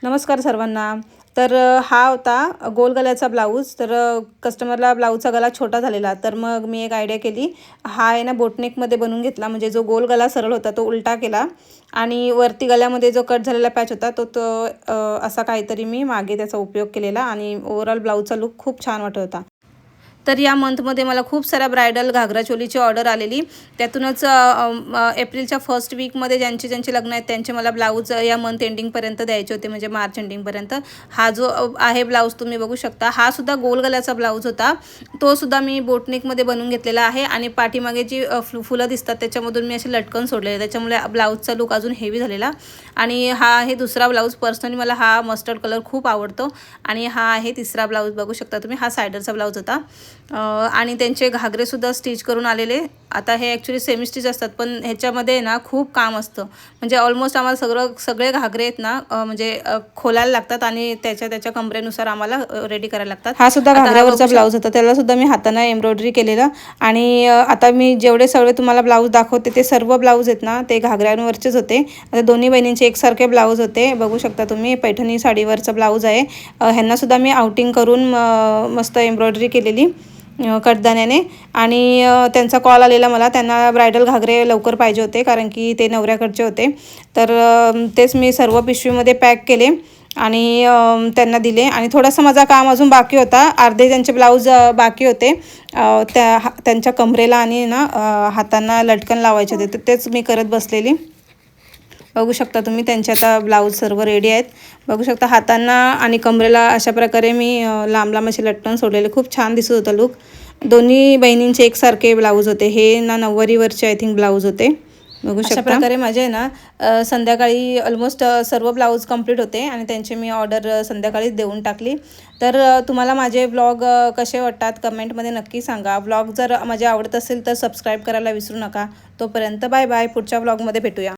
नमस्कार सर्वांना। तर हा होता गोल गल्याचा ब्लाऊज। तर कस्टमरला ब्लाऊजचा गला छोटा झालेला, तर मग मी एक आयडिया केली। हा आहे ना बोटनेकमध्ये बनवून घेतला, म्हणजे जो गोल गला सरळ होता तो उलटा केला आणि वरती गल्यामध्ये जो कट झालेला पॅच होता तो तो असा काहीतरी मी मागे त्याचा उपयोग केलेला आणि ओव्हरऑल ब्लाऊजचा लुक खूप छान वाटत होता। तर या मंथमध्ये मला खूप साऱ्या ब्रायडल घागरा चोलीची ऑर्डर आलेली। त्यातूनच एप्रिलच्या फर्स्ट वीकमध्ये ज्यांचे लग्न आहेत त्यांचे मला ब्लाऊज या मंथ एंडिंगपर्यंत द्यायचे होते, म्हणजे मार्च एंडिंगपर्यंत। हा जो आहे ब्लाऊज तुम्ही बघू शकता, हा सुद्धा गोल गल्याचा ब्लाऊज होता। तो सुद्धा मी बोटनेकमध्ये बनवून घेतलेला आहे आणि पाठीमागे जी फुलं दिसतात त्याच्यामधून मी असे लटकन सोडलेले, त्याच्यामुळे ब्लाऊजचा लुक अजून हेवी झालेला। आणि हा आहे दुसरा ब्लाऊज। पर्सनली मला हा मस्टर्ड कलर खूप आवडतो आणि हा आहे तिसरा ब्लाऊज। बघू शकता तुम्ही, हा सायडरचा ब्लाऊज होता आणि त्यांचे घागरेसुद्धा स्टिच करून आलेले। आता हे ॲक्च्युली सेमी स्टिच असतात, पण ह्याच्यामध्ये ना खूप काम असतं, म्हणजे ऑलमोस्ट आम्हाला सगळे घागरे आहेत ना म्हणजे खोलायला लागतात आणि त्याच्या कमरेनुसार आम्हाला रेडी करायला लागतात। हा सुद्धा घागऱ्यावरचा ब्लाऊज होता, त्याला सुद्धा मी हाताने एम्ब्रॉयडरी केलेलं। आणि आता मी जेवढे सगळे तुम्हाला ब्लाऊज दाखवते ते सर्व ब्लाऊज आहेत ना ते घागऱ्यांवरचेच होते। आता दोन्ही बहिणींचे एकसारखे ब्लाऊज होते। बघू शकता तुम्ही, पैठणी साडीवरचा ब्लाऊज आहे। ह्यांना सुद्धा मी आउटिंग करून मस्त एम्ब्रॉयडरी केलेली कडदाण्याने। आणि त्यांचा कॉल आलेला मला, त्यांना ब्रायडल घागरे लवकर पाहिजे होते कारण की ते नवऱ्याकडचे होते। तर तेच मी सर्व पिशवीमध्ये पॅक केले आणि त्यांना दिले। आणि थोडंसं माझं काम अजून बाकी होता, अर्धे त्यांचे ब्लाऊज बाकी होते। त्यांच्या कमरेला आणि ना हातांना लटकन लावायचे होते, तर तेच मी करत बसलेली। बघू शकता तुम्ही, त्यांचे आता ब्लाऊज सर्व रेडी आहेत। बघू शकता हातांना आणि कमरेला अशा प्रकारे मी लांब लांब असे लटकन सोडलेले, खूप छान दिसत होतं लुक। दोन्ही बहिणींचे एकसारखे ब्लाऊज होते, हे ना नऊवारीवरचे आय थिंक ब्लाऊज होते। बघू शकता अशा प्रकारे माझे ना संध्याकाळी ऑलमोस्ट सर्व ब्लाऊज कंप्लीट होते आणि त्यांचे मी ऑर्डर संध्याकाळीच देऊन टाकली। तर तुम्हाला माझे ब्लॉग कसे वाटतात कमेंटमध्ये नक्की सांगा। ब्लॉग जर माझे आवडत असेल तर सबस्क्राईब करायला विसरू नका। तोपर्यंत बाय बाय, पुढच्या ब्लॉगमध्ये भेटूया।